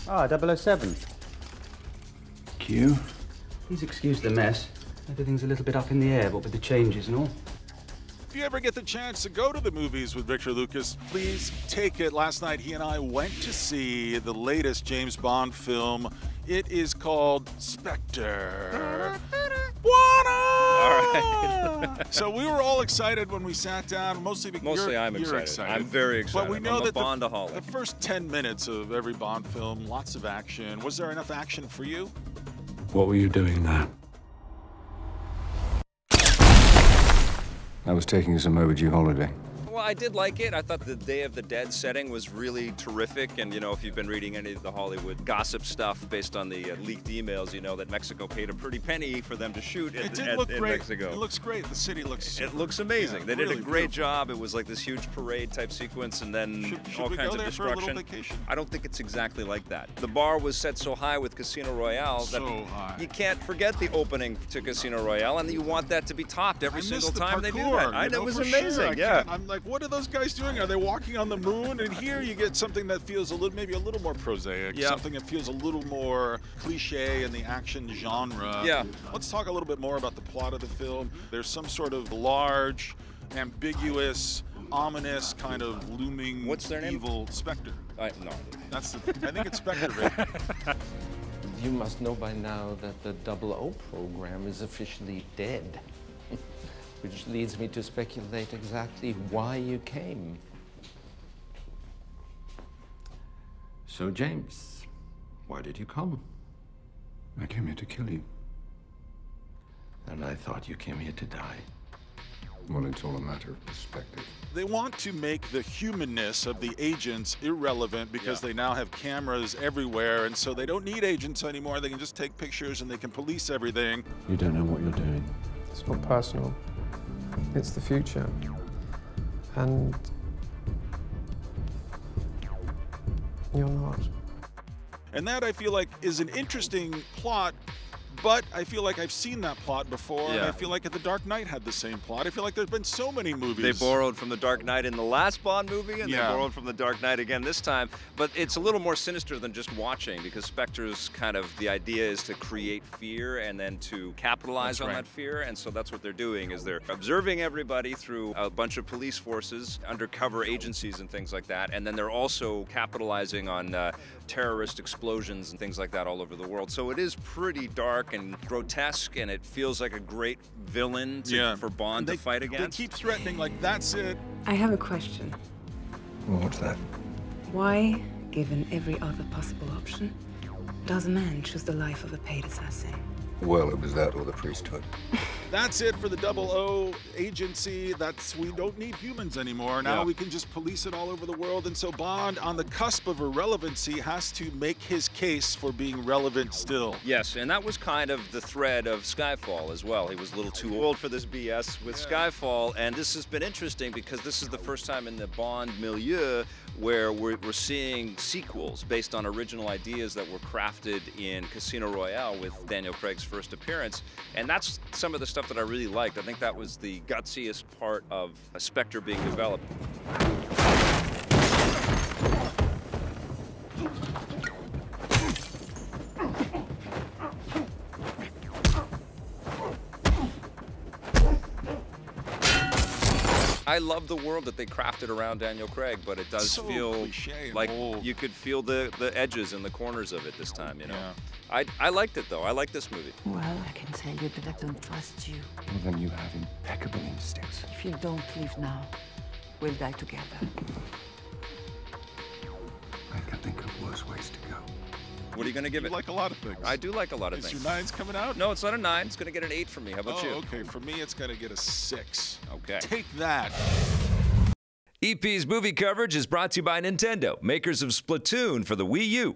Ah, 007. Q? Please excuse the mess. Everything's a little bit up in the air, what with the changes and all. If you ever get the chance to go to the movies with Victor Lucas, please take it. Last night, he and I went to see the latest James Bond film. It is called Spectre. All right. So we were all excited when we sat down, mostly because I'm you're excited. I'm very excited. But we know I'm that a Bondaholic. the first 10 minutes of every Bond film, lots of action. Was there enough action for you? What were you doing there? I was taking some overdue holiday. Well, I did like it. I thought the Day of the Dead setting was really terrific. And, you know, if you've been reading any of the Hollywood gossip stuff based on the leaked emails, you know that Mexico paid a pretty penny for them to shoot in Mexico. It looks great. The city looks... It looks amazing. Yeah, they did really a great beautiful. job. It was like this huge parade type sequence and then Should all we kinds go of there for a little destruction. vacation? I don't think it's exactly like that. The bar was set so high with Casino Royale that So high. you can't forget the opening to Casino Royale, and you want that to be topped every single time they do that. I know, it was amazing. Yeah. I'm like, what are those guys doing? Are they walking on the moon? And here you get something that feels maybe a little more prosaic, Yeah. something that feels a little more cliche in the action genre. Yeah. Let's talk a little bit more about the plot of the film. There's some sort of large, ambiguous, ominous kind of looming What's their name? evil Spectre. No. I think it's Spectre, Rick. You must know by now that the 00 program is officially dead. Which leads me to speculate exactly why you came. So, James, why did you come? I came here to kill you. And I thought you came here to die. Well, it's all a matter of perspective. They want to make the humanness of the agents irrelevant because they now have cameras everywhere, and so they don't need agents anymore. They can just take pictures and they can police everything. You don't know what you're doing. It's not personal. It's the future. And you're not. And that, I feel like, is an interesting plot, but I feel like I've seen that plot before, and I feel like The Dark Knight had the same plot. I feel like there's been so many movies. They borrowed from The Dark Knight in the last Bond movie, and they borrowed from The Dark Knight again this time. But it's a little more sinister than just watching, because Spectre's kind of, the idea is to create fear and then to capitalize on that fear. And so that's what they're doing, is they're observing everybody through a bunch of police forces, undercover agencies and things like that. And then they're also capitalizing on terrorist explosions and things like that all over the world. So it is pretty dark and grotesque, and it feels like a great villain for Bond to fight against. They keep threatening, like, that's it. I have a question. Well, what's that? Why, given every other possible option, does a man choose the life of a paid assassin? Well, it was that or the priesthood. That's it for the 00 agency. We don't need humans anymore. Now we can just police it all over the world. And so Bond, on the cusp of irrelevancy, has to make his case for being relevant still. Yes, and that was kind of the thread of Skyfall as well. He was a little too old for this BS with Skyfall, and this has been interesting because this is the first time in the Bond milieu where we're seeing sequels based on original ideas that were crafted in Casino Royale with Daniel Craig's first appearance. And that's some of the stuff that I really liked. I think that was the gutsiest part of Spectre being developed. I love the world that they crafted around Daniel Craig, but it does feel like you could feel the edges and the corners of it this time, you know? Yeah. I liked it, though. I like this movie. Well, I can tell you that I don't trust you. Well, then you have impeccable instincts. If you don't leave now, we'll die together. I can think of worse ways to go. What are you going to give it? You like a lot of things. I do like a lot of things. Is your 9s coming out? No, it's not a 9. It's going to get an 8 from me. How about you? Okay. For me, it's going to get a 6. Okay. Take that. EP's movie coverage is brought to you by Nintendo, makers of Splatoon for the Wii U.